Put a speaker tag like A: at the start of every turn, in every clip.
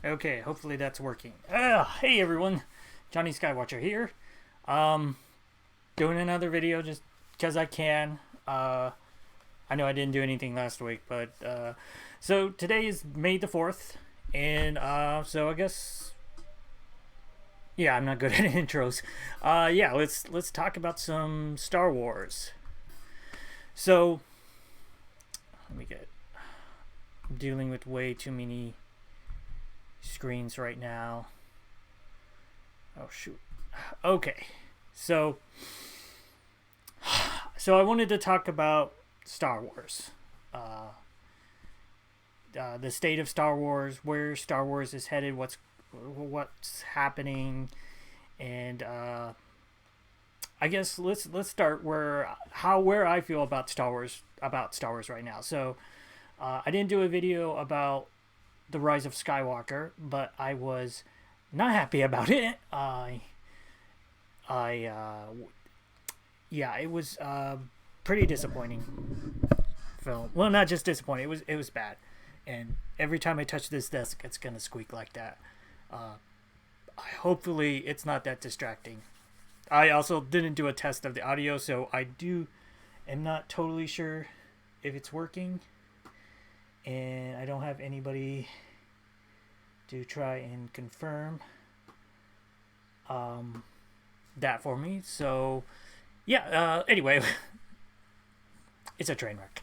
A: Okay, hopefully that's working. Hey everyone, Johnny Skywatcher here. Um, Doing another video just because I can. I know I didn't do anything last week, but so today is May the 4th, and so I guess yeah, I'm not good at intros. Yeah, let's talk about some Star Wars. So let me get. I'm dealing with way too many screens right now. Oh shoot. Okay, so I wanted to talk about Star Wars, uh, the state of Star Wars, where Star Wars is headed, what's happening, and I guess let's start where I feel about Star Wars right now. So I didn't do a video about the Rise of Skywalker, but I was not happy about it. I Yeah, it was pretty disappointing film. Well, not just disappointing. It was bad, and every time I touch this desk, it's gonna squeak like that. Uh, Hopefully, it's not that distracting. I also didn't do a test of the audio, so am not totally sure if it's working, and I don't have anybody to try and confirm um, that for me. So yeah. Anyway, it's a train wreck.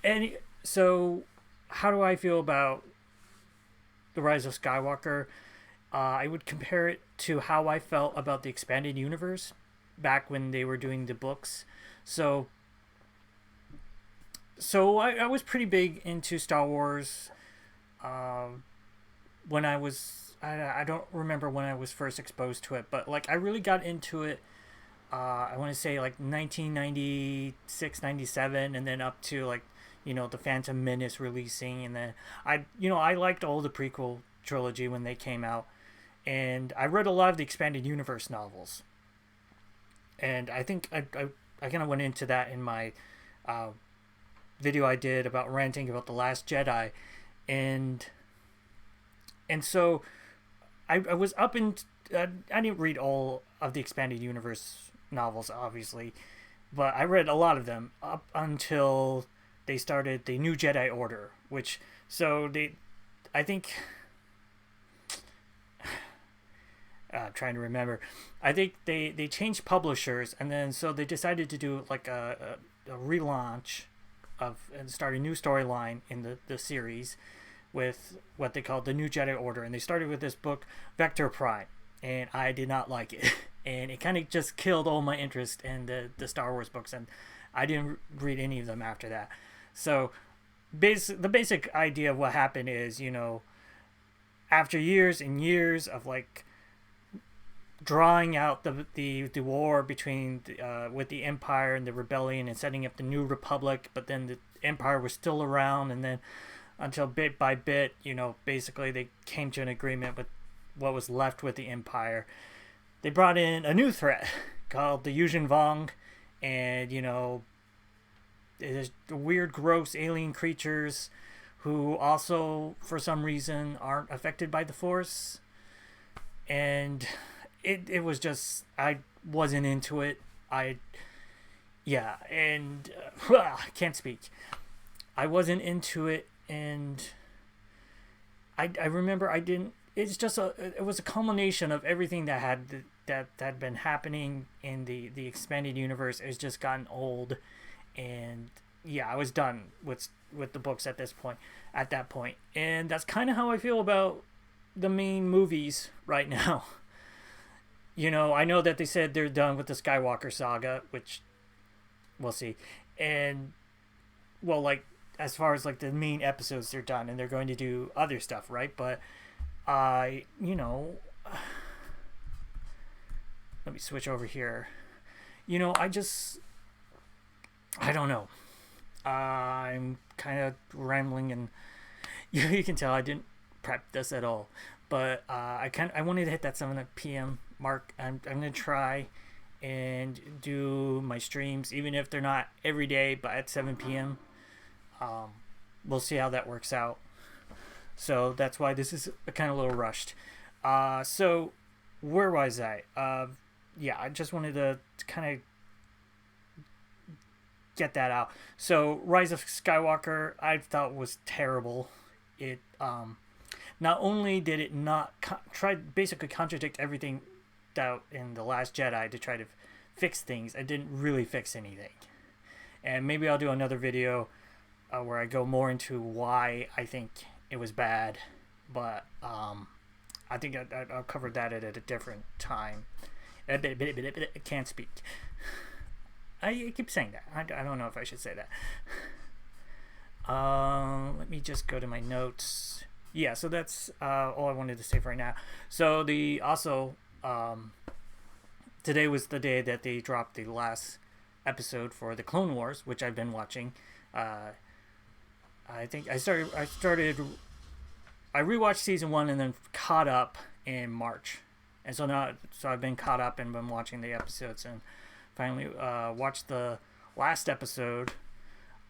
A: And so, how do I feel about the Rise of Skywalker? I would compare it to how I felt about the expanded universe back when they were doing the books. So, I was pretty big into Star Wars uh, when I was. I don't remember when I was first exposed to it, but like I really got into it. I want to say like 1996, 97, and then up to like the Phantom Menace releasing, and then I liked all the prequel trilogy when they came out, and I read a lot of the expanded universe novels, and I think I kind of went into that in my uh, video I did about ranting about the Last Jedi, and so I was up in. I didn't read all of the expanded universe novels, obviously, but I read a lot of them up until they started the New Jedi Order, which I think, trying to remember, I think they changed publishers, and then so they decided to do like a relaunch and start a new storyline in the series with what they called the New Jedi Order, and they started with this book, Vector Prime, and I did not like it, and it kind of just killed all my interest in the Star Wars books, and I didn't read any of them after that. So, the basic idea of what happened is, after years and years of like drawing out the war between with the Empire and the Rebellion and setting up the New Republic, but then the Empire was still around, and then until bit by bit, basically they came to an agreement with what was left with the Empire. They brought in a new threat called the Yuzhin Vong, and there's weird, gross alien creatures who also, for some reason, aren't affected by the Force. And it was just, I wasn't into it. Yeah, and I can't speak. I wasn't into it, and I remember I didn't. It's just it was a culmination of everything that had been happening in the expanded universe. It's just gotten old, and yeah, I was done with the books at that point, and that's kind of how I feel about the main movies right now. I know that they said they're done with the Skywalker saga, which we'll see, and well, like as far as like the main episodes, they're done, and they're going to do other stuff, right? But I, let me switch over here. I don't know. I'm kind of rambling, and you can tell I didn't prep this at all. But I wanted to hit that 7 p.m. mark. I'm gonna try and do my streams, even if they're not every day, but at 7 p.m. We'll see how that works out. So that's why this is kind of a little rushed. So where was I? Yeah, I just wanted to kind of get that out. So Rise of Skywalker, I thought was terrible. It not only did it not try basically contradict everything that in the Last Jedi to try to fix things, it didn't really fix anything. And maybe I'll do another video where I go more into why I think it was bad. But I think I'll cover that at a different time. I can't speak. I keep saying that. I don't know if I should say that. Let me just go to my notes. Yeah, so that's all I wanted to say for right now. So today was the day that they dropped the last episode for the Clone Wars, which I've been watching. I think I rewatched season 1 and then caught up in March, and so I've been caught up and been watching the episodes, and finally watched the last episode.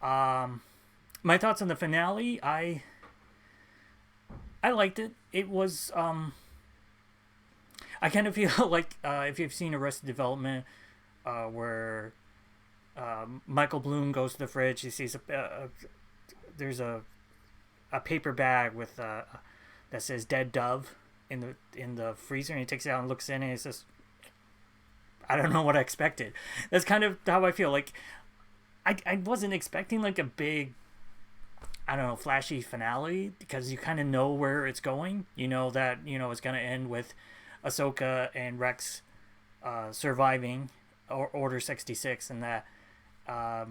A: My thoughts on the finale: I liked it. It was I kind of feel like if you've seen Arrested Development, where Michael Bloom goes to the fridge, he sees there's a paper bag with that says "dead dove" in the freezer, and he takes it out and looks in, and he says, "I don't know what I expected." That's kind of how I feel. Like I wasn't expecting like a big, I don't know, flashy finale, because you kind of know where it's going. You know that it's gonna end with Ahsoka and Rex surviving Order 66, and that I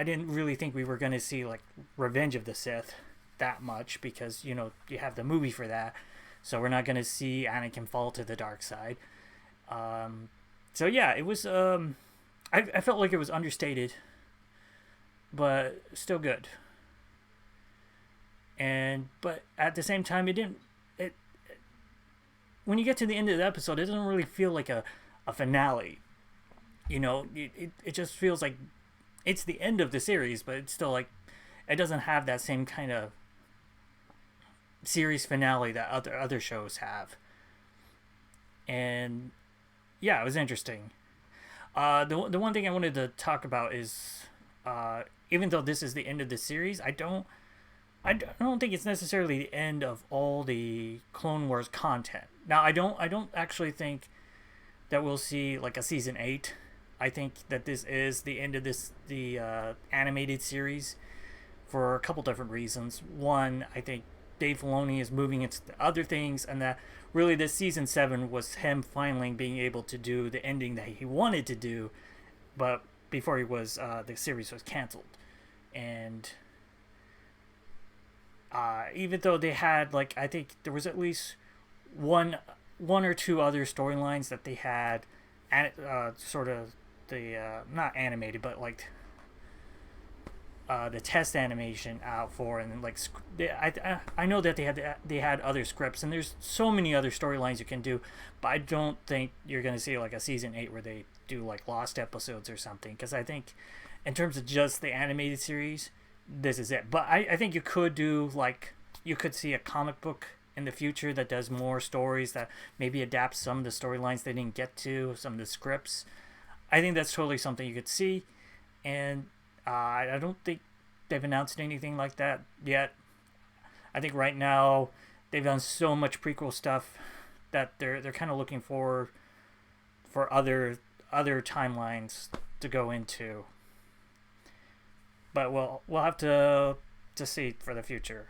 A: didn't really think we were going to see like Revenge of the Sith that much, because you have the movie for that, so we're not going to see Anakin fall to the dark side. So yeah, it was I felt like it was understated, but still good. But at the same time, when you get to the end of the episode, it doesn't really feel like a finale. It just feels like it's the end of the series, but it's still like it doesn't have that same kind of series finale that other shows have. And yeah, it was interesting. The one thing I wanted to talk about is, even though this is the end of the series, I don't think it's necessarily the end of all the Clone Wars content. Now, I don't actually think that we'll see like a season 8. I think that this is the end of the animated series for a couple different reasons. One, I think Dave Filoni is moving into other things, and that really this season 7 was him finally being able to do the ending that he wanted to do, but before the series was canceled. And even though they had, like, I think there was at least one or two other storylines that they had, sort of the not animated, but like the test animation out for, and like I know that they had other scripts, and there's so many other storylines you can do, but I don't think you're gonna see like a season 8 where they do like lost episodes or something, because I think in terms of just the animated series, this is it. But I think you could do, like, you could see a comic book in the future that does more stories, that maybe adapts some of the storylines they didn't get to, some of the scripts. I think that's totally something you could see. And I don't think they've announced anything like that yet. I think right now they've done so much prequel stuff that they're kind of looking for other timelines to go into. But we'll have to see for the future.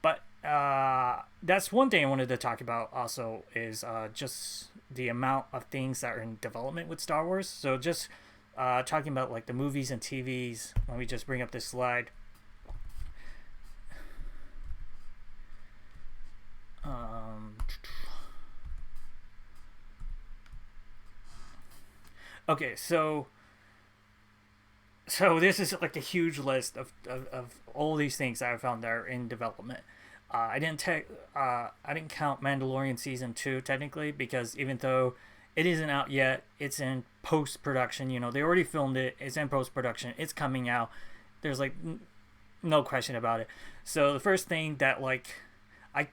A: But that's one thing I wanted to talk about also, is just the amount of things that are in development with Star Wars. So just talking about like the movies and TVs. Let me just bring up this slide. Okay, so this is like a huge list of all these things that I found that are in development. I didn't count Mandalorian season 2 technically, because even though it isn't out yet, it's in post production. They already filmed it. It's in post production. It's coming out. There's like no question about it. So the first thing that like I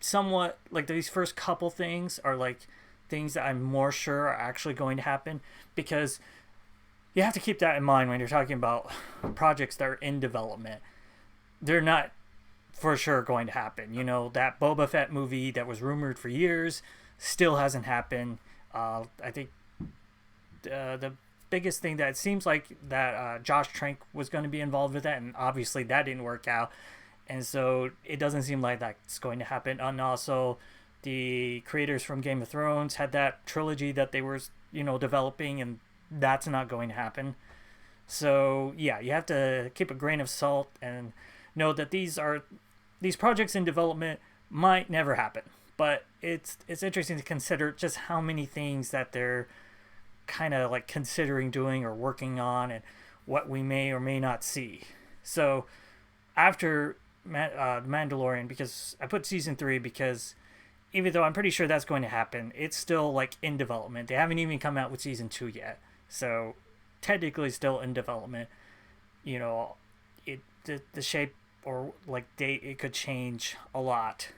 A: somewhat like these first couple things are like things that I'm more sure are actually going to happen, because you have to keep that in mind when you're talking about projects that are in development. They're not for sure going to happen. You know, that Boba Fett movie that was rumored for years still hasn't happened. I think the biggest thing that it seems like that Josh Trank was going to be involved with that, and obviously that didn't work out, and so it doesn't seem like that's going to happen. And also, the creators from Game of Thrones had that trilogy that they were developing, and that's not going to happen. So yeah, you have to keep a grain of salt and know that these projects in development might never happen. But it's interesting to consider just how many things that they're kind of like considering doing or working on, and what we may or may not see. So after Mandalorian, because I put season 3 because even though I'm pretty sure that's going to happen, it's still like in development. They haven't even come out with season 2 yet, so technically still in development. You know, the shape or like date, it could change a lot.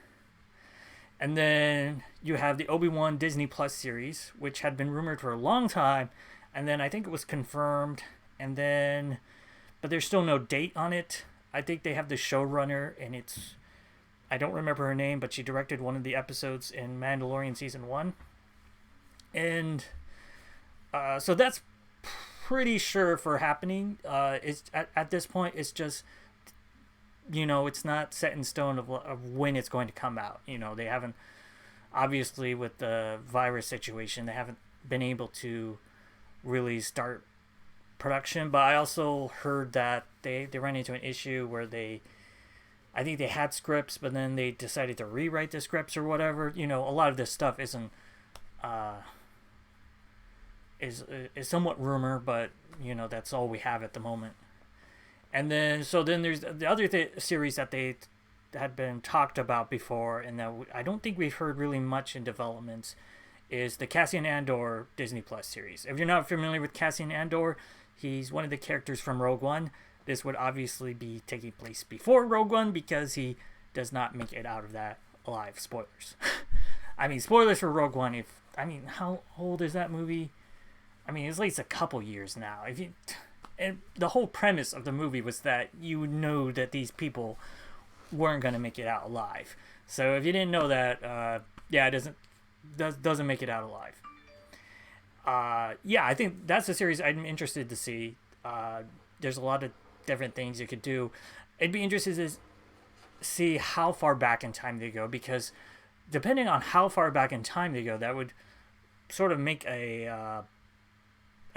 A: And then you have the Obi-Wan Disney Plus series, which had been rumored for a long time, and then I think it was confirmed, and then but there's still no date on it. I think they have the showrunner, and I don't remember her name, but she directed one of the episodes in Mandalorian season 1, and so that's pretty sure for happening. It's at this point, it's just it's not set in stone of when it's going to come out. They haven't, obviously with the virus situation, they haven't been able to really start production. But I also heard that they ran into an issue where I think they had scripts, but then they decided to rewrite the scripts or whatever. A lot of this stuff isn't is somewhat rumor, but that's all we have at the moment. And then there's the other series that they had been talked about before, and that I don't think we've heard really much in developments, is the Cassian Andor Disney Plus series. If you're not familiar with Cassian Andor, he's one of the characters from Rogue One. This would obviously be taking place before Rogue One, because he does not make it out of that alive. Spoilers. I mean, spoilers for Rogue One. How old is that movie? I mean, it's at least a couple years now. And the whole premise of the movie was that you know that these people weren't going to make it out alive. So if you didn't know that, it doesn't make it out alive. I think that's a series I'm interested to see. There's a lot of different things you could do. It'd be interesting to see how far back in time they go, because depending on how far back in time they go, that would sort of make a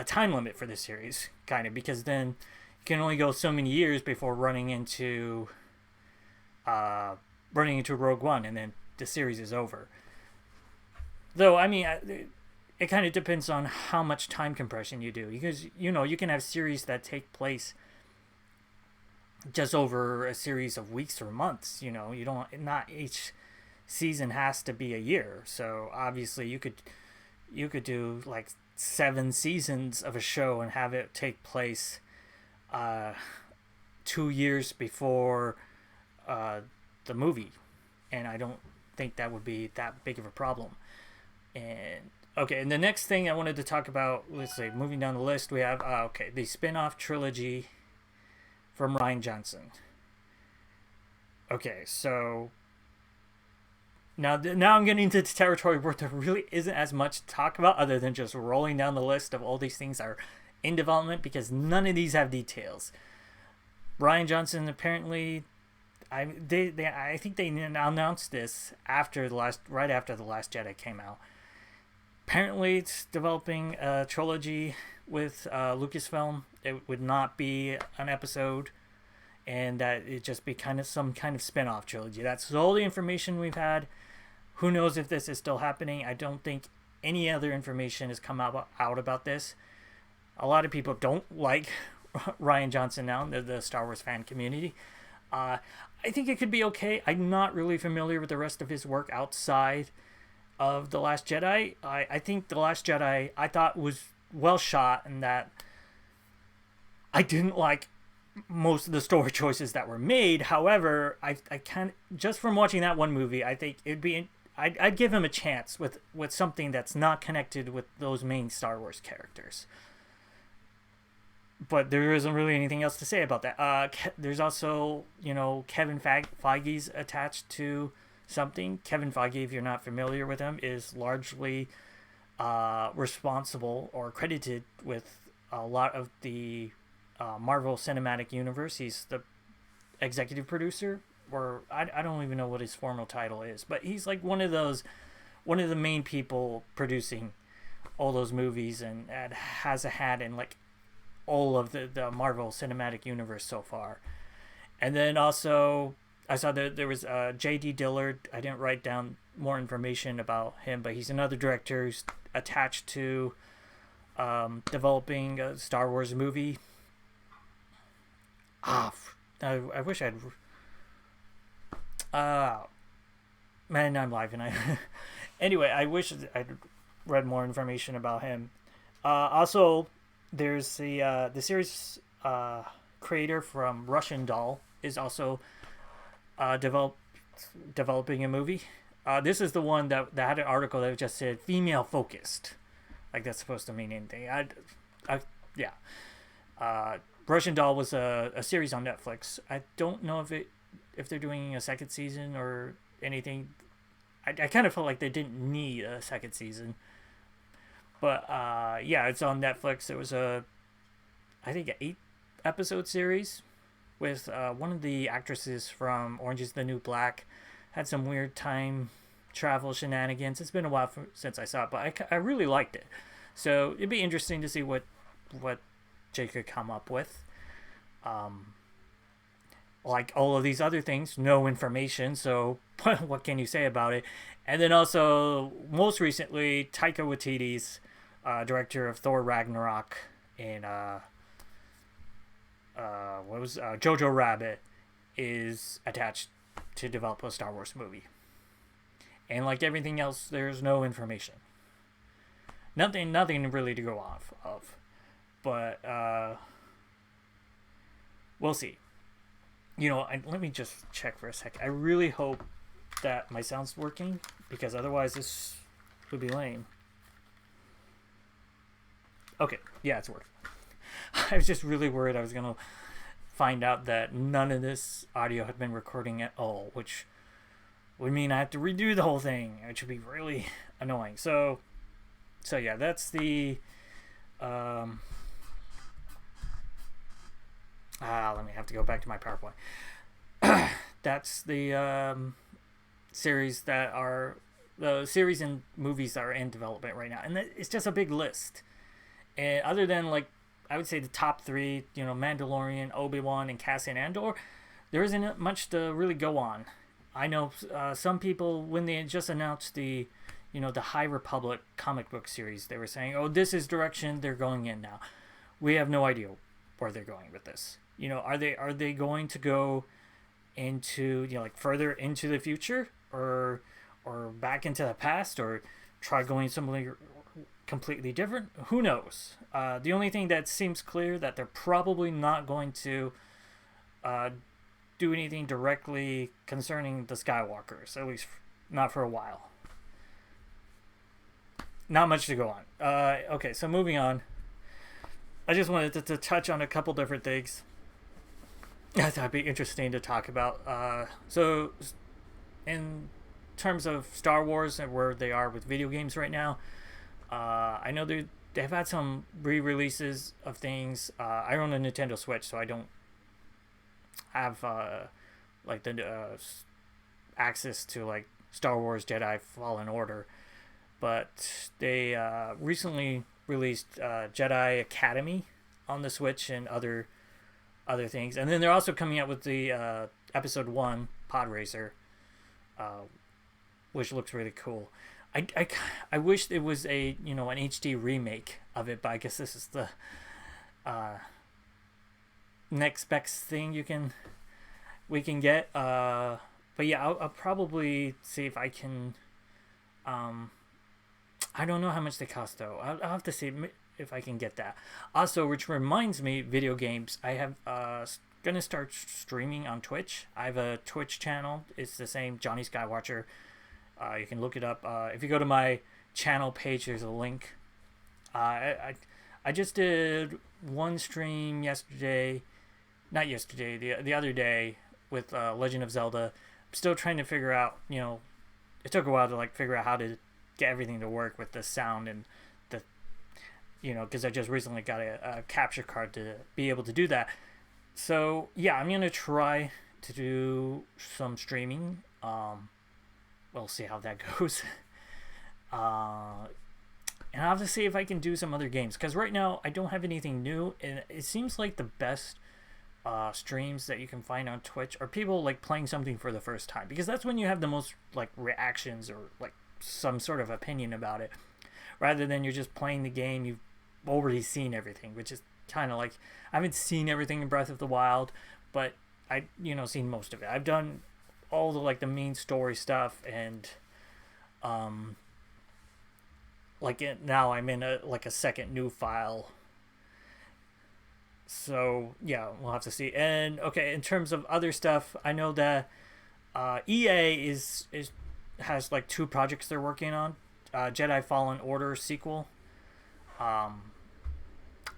A: time limit for this series, kind of, because then you can only go so many years before running into Rogue One, and then the series is over. Though, I mean, it kind of depends on how much time compression you do, because you can have series that take place just over a series of weeks or months. Not each season has to be a year. So obviously you could do like 7 seasons of a show and have it take place 2 years before the movie, and I don't think that would be that big of a problem. And okay, and the next thing I wanted to talk about, let's say, moving down the list, we have the spin-off trilogy from Rian Johnson. Okay, so now I'm getting into the territory where there really isn't as much to talk about, other than just rolling down the list of all these things that are in development, because none of these have details. Rian Johnson, apparently, I think they announced this right after The Last Jedi came out. Apparently, it's developing a trilogy with Lucasfilm. It would not be an episode, and that it'd just be some kind of spin-off trilogy. That's all the information we've had. Who knows if this is still happening? I don't think any other information has come out about this. A lot of people don't like Rian Johnson now, the Star Wars fan community. I think it could be okay. I'm not really familiar with the rest of his work outside of The Last Jedi. I think The Last Jedi, I thought, was well shot, and that I didn't like most of the story choices that were made. However, I can just from watching that one movie, I think it'd be I'd give him a chance with something that's not connected with those main Star Wars characters. But there isn't really anything else to say about that. There's also, Kevin Feige's attached to something. Kevin Feige, if you're not familiar with him, is largely responsible or credited with a lot of the Marvel Cinematic Universe. He's the executive producer, or I don't even know what his formal title is, but he's like one of the main people producing all those movies and has a hat in like all of the Marvel Cinematic Universe so far. And then also, I saw that there was J.D. Dillard. I didn't write down more information about him, but he's another director who's attached to developing a Star Wars movie. I wish I'd. Man, I'm live, and I. Anyway, I wish I'd read more information about him. Also, there's the series creator from Russian Doll is also developing a movie. This is the one that had an article that just said female focused, like that's supposed to mean anything. Yeah. Russian Doll was a series on Netflix. I don't know if they're doing a second season or anything. I kind of felt like they didn't need a second season. But yeah, it's on Netflix. It was I think, an 8-episode series with one of the actresses from Orange is the New Black. Had some weird time travel shenanigans. It's been a while since I saw it, but I really liked it. So it'd be interesting to see what Jake could come up with. Like all of these other things, no information, so what can you say about it? And then also, most recently, Taika Waititi's director of Thor Ragnarok and Jojo Rabbit is attached to develop a Star Wars movie. And like everything else, there's no information. Nothing really to go off of. But we'll see. Let me just check for a sec. I really hope that my sound's working, because otherwise this would be lame. Okay, yeah, it's working. I was just really worried I was going to find out that none of this audio had been recording at all, which would mean I have to redo the whole thing, which would be really annoying. So yeah, that's the let me have to go back to my PowerPoint. That's the series and movies that are in development right now, and it's just a big list. And other than, like, I would say the top 3, Mandalorian, Obi-Wan, and Cassian Andor, there isn't much to really go on. I know some people, when they just announced the High Republic comic book series, they were saying, "Oh, this is direction they're going in now." We have no idea where they're going with this. Are they going to go into like further into the future, or back into the past, or try going something completely different? Who knows? The only thing that seems clear that they're probably not going to do anything directly concerning the Skywalkers, at least not for a while. Not much to go on. Okay, so moving on. I just wanted to touch on a couple different things I thought it'd be interesting to talk about. So, in terms of Star Wars and where they are with video games right now, I know they've had some re-releases of things. I own a Nintendo Switch, so I don't have like the access to like Star Wars Jedi Fallen Order, but they recently released Jedi Academy on the Switch and other things, and then they're also coming out with the Episode 1 Pod Racer, which looks really cool. I wish it was an HD remake of it, but I guess this is the next best thing we can get. But yeah, I'll probably see if I can. I don't know how much they cost though. I'll have to see. if I can get that. Also, which reminds me, video games. I have gonna start streaming on Twitch. I have a Twitch channel. It's the same, Johnny Skywatcher. You can look it up. If you go to my channel page, there's a link. I just did one stream yesterday, not yesterday, the other day with Legend of Zelda. I'm still trying to figure out. It took a while to figure out how to get everything to work with the sound and the, because I just recently got a capture card to be able to do that. So yeah, I'm gonna try to do some streaming. We'll see how that goes. And I'll have to see if I can do some other games, because right now I don't have anything new, and it seems like the best streams that you can find on Twitch are people playing something for the first time, because that's when you have the most reactions or some sort of opinion about it, rather than you're just playing the game. You've already seen everything, which is kind of I haven't seen everything in Breath of the Wild, but I seen most of it. I've done all the main story stuff, and now I'm in a second new file. So yeah, we'll have to see. And okay, in terms of other stuff, I know that EA has 2 projects they're working on. Jedi Fallen Order sequel.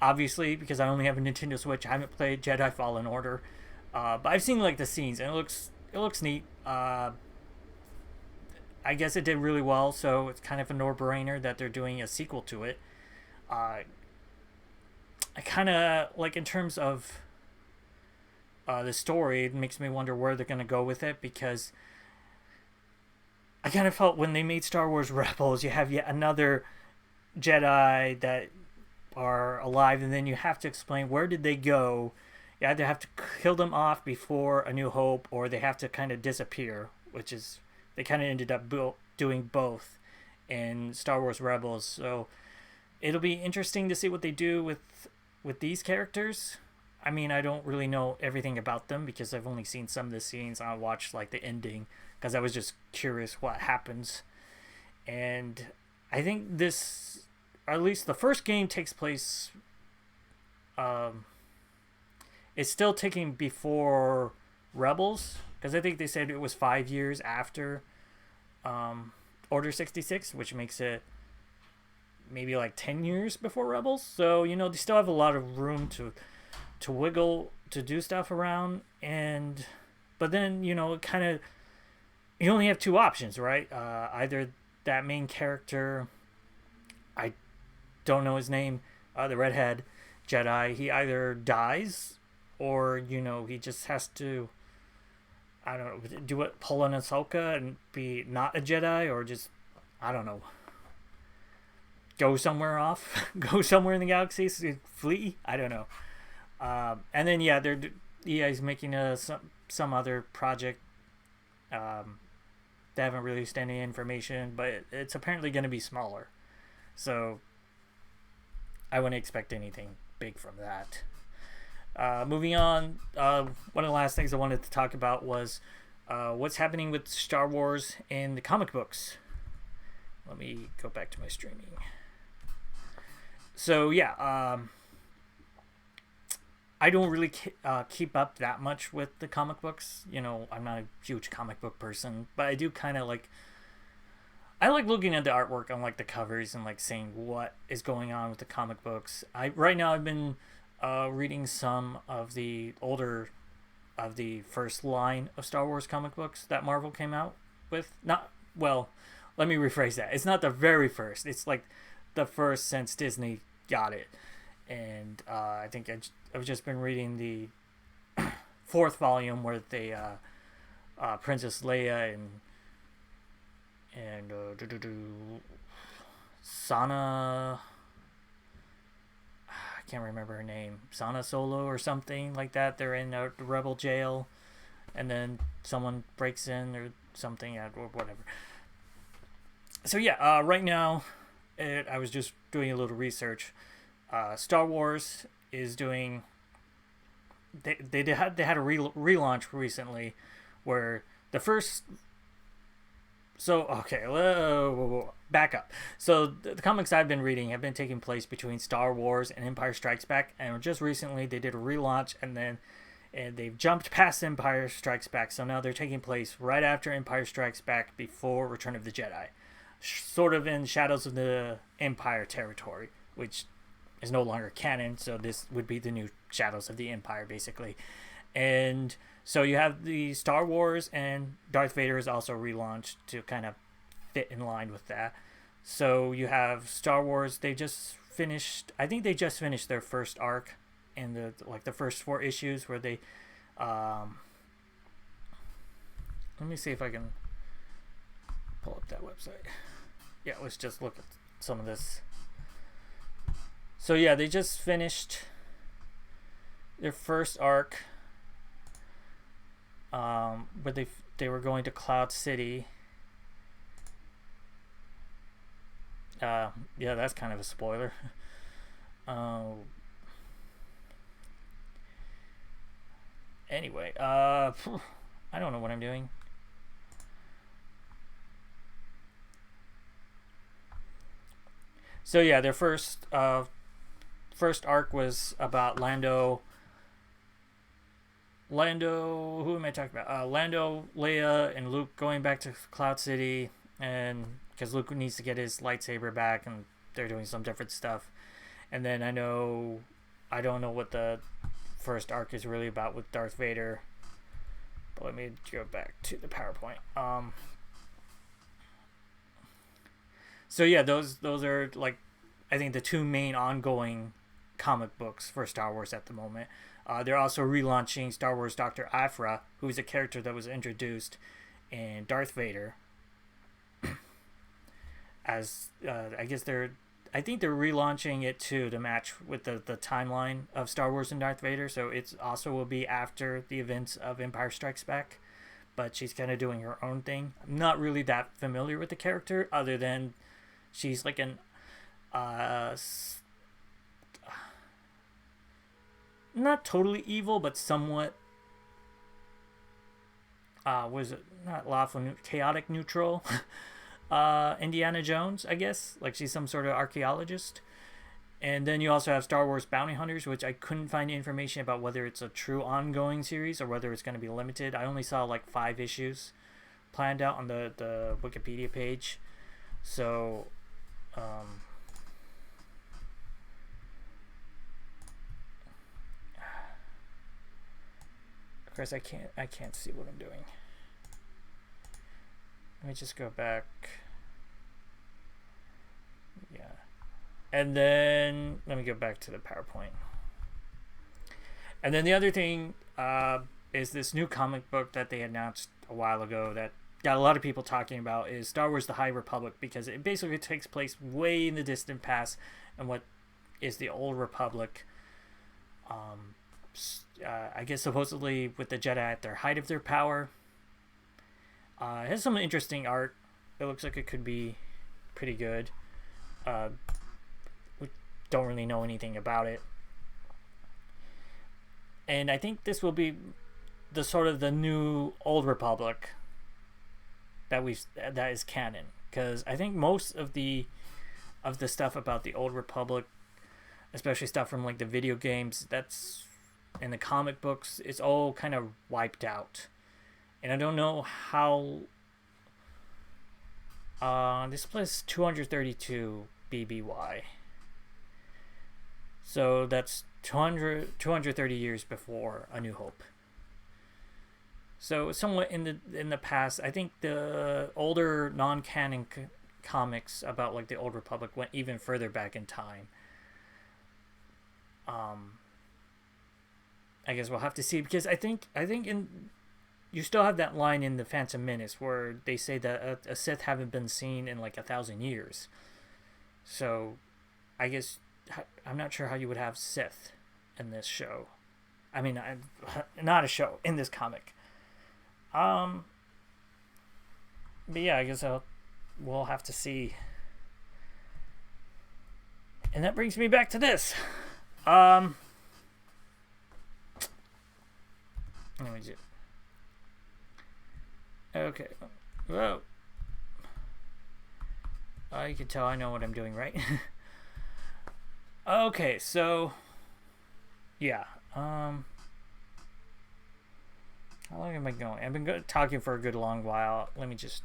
A: Obviously, because I only have a Nintendo Switch, I haven't played Jedi Fallen Order. But I've seen the scenes, and it looks neat. I guess it did really well, so it's kind of a no-brainer that they're doing a sequel to it. I kind of in terms of the story, it makes me wonder where they're going to go with it, because I kind of felt when they made Star Wars Rebels, you have yet another Jedi that are alive, and then you have to explain where did they go. You either have to kill them off before A New Hope, or they have to kind of disappear, which is, they kind of ended up doing both in Star Wars Rebels. So it'll be interesting to see what they do with these characters. I mean, I don't really know everything about them because I've only seen some of the scenes. I watched the ending because I was just curious what happens. And I think this, or at least the first game, takes place, it's still taking before Rebels, because I think they said it was 5 years after Order 66, which makes it maybe 10 years before Rebels. So they still have a lot of room to wiggle, to do stuff around. And but then it kind of, you only have 2 options, right? Either that main character, I don't know his name, the redhead Jedi, he either dies, or he just has to, I don't know, do it, pull an Ahsoka and be not a Jedi, or just, I don't know, go somewhere in the galaxy, flee. I don't know. And then yeah, EA's making some other project. They haven't released any information, but it's apparently going to be smaller. So I wouldn't expect anything big from that. Moving on, one of the last things I wanted to talk about was what's happening with Star Wars in the comic books. Let me go back to my streaming. So yeah, I don't really keep up that much with the comic books. I'm not a huge comic book person, but I do kind of I like looking at the artwork on the covers and seeing what is going on with the comic books. Right now I've been reading some of the older of the first line of Star Wars comic books that Marvel came out with. Let me rephrase that. It's not the very first. It's the first since Disney got it. And I think I've just been reading the 4th volume where they Princess Leia and Sana, I can't remember her name, Sana Solo or something like that. They're in a rebel jail, and then someone breaks in or something, or whatever. So yeah, right now, I was just doing a little research. Star Wars is doing. They had a relaunch recently, where the first So okay, whoa, back up. So the comics I've been reading have been taking place between Star Wars and Empire Strikes Back, and just recently they did a relaunch, and they've jumped past Empire Strikes Back, so now they're taking place right after Empire Strikes Back, before Return of the Jedi, sort of in Shadows of the Empire territory, which is no longer canon. So this would be the new Shadows of the Empire, basically. And so you have the Star Wars, and Darth Vader is also relaunched to kind of fit in line with that. So you have Star Wars. They just finished. I think they just finished their first arc in the first 4 issues where they. Let me see if I can pull up that website. Yeah, let's just look at some of this. So yeah, they just finished their first arc. But they were going to Cloud City. Yeah, that's kind of a spoiler. Anyway, I don't know what I'm doing. So yeah, their first arc was about Lando. Who am I talking about? Lando, Leia, and Luke going back to Cloud City, and because Luke needs to get his lightsaber back, and they're doing some different stuff. And then I don't know what the first arc is really about with Darth Vader. But let me go back to the PowerPoint. So yeah, those are like, I think, the 2 main ongoing comic books for Star Wars at the moment. They're also relaunching Star Wars Dr. Aphra, who is a character that was introduced in Darth Vader. As I think they're relaunching it too to match with the timeline of Star Wars and Darth Vader. So it's also will be after the events of Empire Strikes Back, but she's kind of doing her own thing. I'm not really that familiar with the character, other than she's like an not totally evil, but somewhat was it not lawful, chaotic neutral Indiana Jones, I guess. Like, she's some sort of archaeologist. And then you also have Star Wars Bounty Hunters, which I couldn't find information about whether it's a true ongoing series or whether it's going to be limited. I only saw like 5 issues planned out on the Wikipedia page. So of course I can't see what I'm doing. Let me just go back. Yeah. And then let me go back to the PowerPoint. And then the other thing is this new comic book that they announced a while ago that got a lot of people talking about, is Star Wars The High Republic, because it basically takes place way in the distant past and what is the Old Republic. I guess supposedly with the Jedi at their height of their power. It has some interesting art. It looks like it could be pretty good. We don't really know anything about it. And I think this will be the sort of the new Old Republic that is canon. Because I think most of the stuff about the Old Republic, especially stuff from like the video games, that's in the comic books, it's all kind of wiped out. And I don't know how. This place 232 BBY. So that's 230 years before A New Hope. So somewhat in the past. I think the older non-canon comics about like the Old Republic went even further back in time. I guess we'll have to see, because I think you still have that line in the Phantom Menace where they say that a Sith haven't been seen in like 1,000 years. So I guess I'm not sure how you would have Sith in this show. I mean, not a show, in this comic. But yeah, I guess we'll have to see. And that brings me back to this. Let me just. Okay. Whoa. You can tell I know what I'm doing, right? Okay, so yeah. How long am I going? I've been talking for a good long while. Let me just.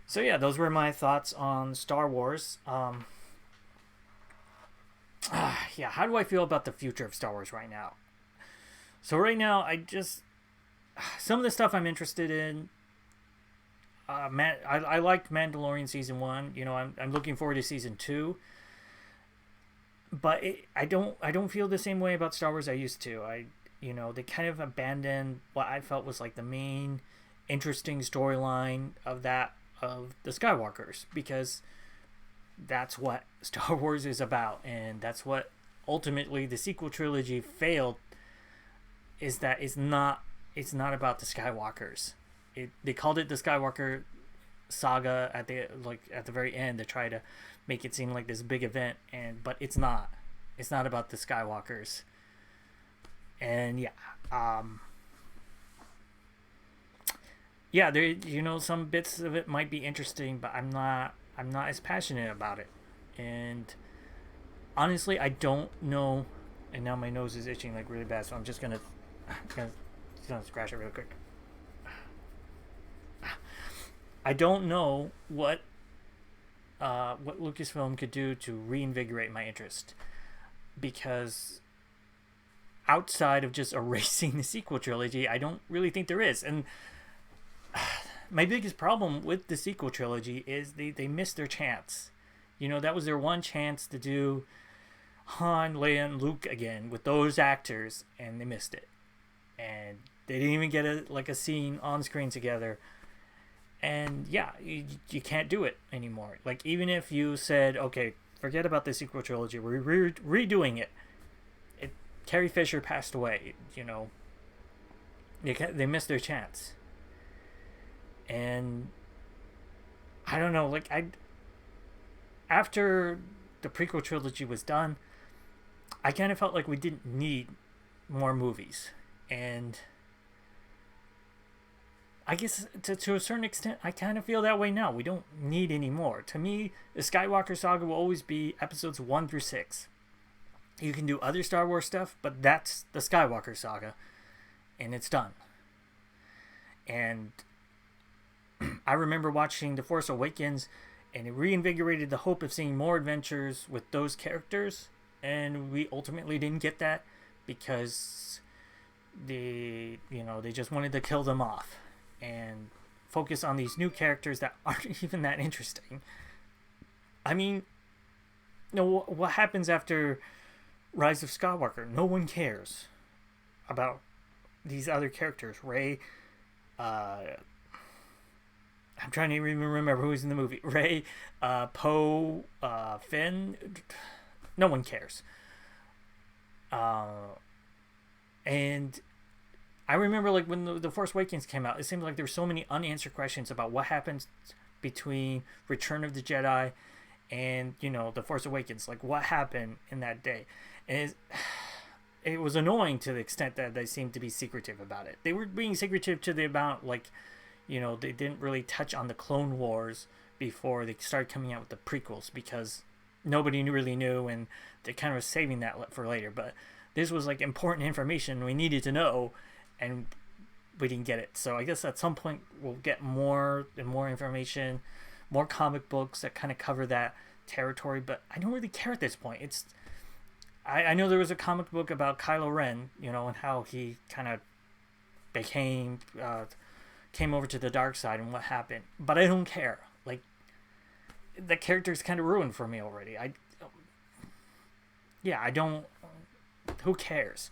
A: So yeah, those were my thoughts on Star Wars. Yeah, how do I feel about the future of Star Wars right now? So right now, some of the stuff I'm interested in. I liked Mandalorian season 1. You know, I'm looking forward to season 2. But I don't feel the same way about Star Wars I used to. They kind of abandoned what I felt was like the main interesting storyline of the Skywalkers, because that's what Star Wars is about, and that's what ultimately the sequel trilogy failed. Is that it's not about the Skywalkers. They called it the Skywalker saga at the very end to try to make it seem like this big event, but it's not. It's not about the Skywalkers. And yeah, there, some bits of it might be interesting, but I'm not as passionate about it. And honestly, I don't know. And now my nose is itching like really bad, so I'm just gonna scratch it real quick. I don't know what Lucasfilm could do to reinvigorate my interest, because outside of just erasing the sequel trilogy, I don't really think there is. And my biggest problem with the sequel trilogy is they missed their chance. That was their one chance to do Han, Leia, and Luke again with those actors, and they missed it. And they didn't even get a scene on screen together. And yeah, you can't do it anymore. Like, even if you said, okay, forget about the sequel trilogy, we're redoing it. Carrie Fisher passed away. They missed their chance. And I don't know, after the prequel trilogy was done, I kind of felt like we didn't need more movies. And I guess to a certain extent, I kind of feel that way now. We don't need any more. To me, the Skywalker saga will always be episodes 1 through 6. You can do other Star Wars stuff, but that's the Skywalker saga, and it's done. And I remember watching The Force Awakens, and it reinvigorated the hope of seeing more adventures with those characters, and we ultimately didn't get that because they just wanted to kill them off and focus on these new characters that aren't even that interesting. I mean, what happens after Rise of Skywalker? No one cares about these other characters. Rey, I'm trying to even remember who's in the movie. Rey, Poe, Finn. No one cares. And I remember, when the Force Awakens came out, it seemed like there were so many unanswered questions about what happens between Return of the Jedi and the Force Awakens. Like, what happened in that day? And it was annoying to the extent that they seemed to be secretive about it. They were being secretive to the amount they didn't really touch on the Clone Wars before they started coming out with the prequels, because nobody really knew, and they kind of were saving that for later. But this was important information we needed to know, and we didn't get it. So I guess at some point we'll get more and more information, more comic books that kind of cover that territory. But I don't really care at this point. I know there was a comic book about Kylo Ren, and how he kind of came over to the dark side and what happened. But I don't care. The character's kind of ruined for me already. I don't. Who cares?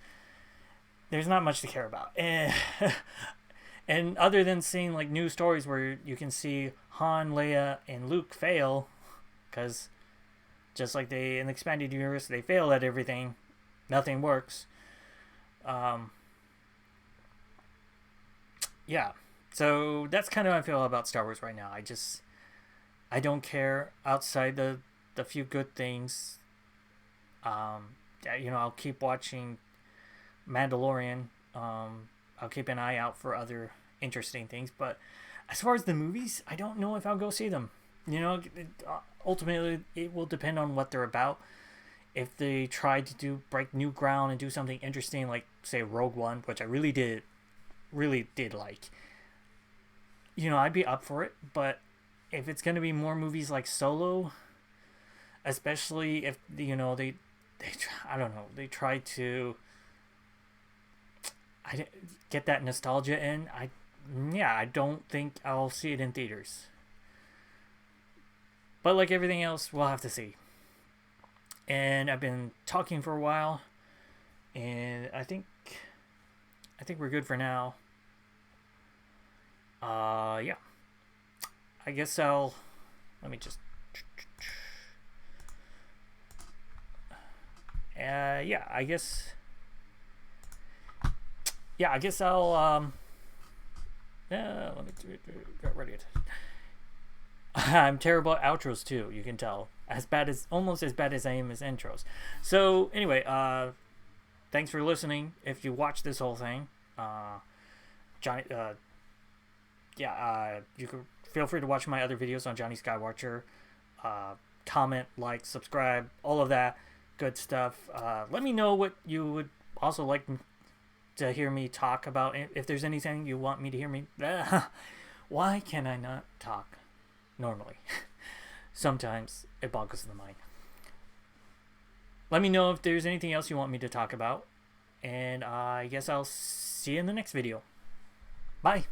A: There's not much to care about. And other than seeing new stories where you can see Han, Leia, and Luke fail, because just like in the expanded universe, they fail at everything. Nothing works. Yeah. So that's kind of how I feel about Star Wars right now. I don't care outside the few good things. I'll keep watching Mandalorian. I'll keep an eye out for other interesting things. But as far as the movies, I don't know if I'll go see them. Ultimately, it will depend on what they're about. If they try to break new ground and do something interesting, like say Rogue One, which I really did like, I'd be up for it. But if it's gonna be more movies like Solo, especially if I don't know, they try to get that nostalgia in. I don't think I'll see it in theaters. But like everything else, we'll have to see. And I've been talking for a while, and I think we're good for now. Yeah. I guess let me just. Yeah, I guess. Yeah, I guess I'll. Let me get ready. I'm terrible at outros too. You can tell, almost as bad as I am as intros. So anyway, thanks for listening. If you watch this whole thing, Johnny, you can feel free to watch my other videos on Johnny Skywatcher. Comment, like, subscribe, all of that good stuff. Let me know what you would also like to hear me talk about. If there's anything you want me to hear me. Why can I not talk normally? Sometimes it boggles the mind. Let me know if there's anything else you want me to talk about. And I guess I'll see you in the next video. Bye.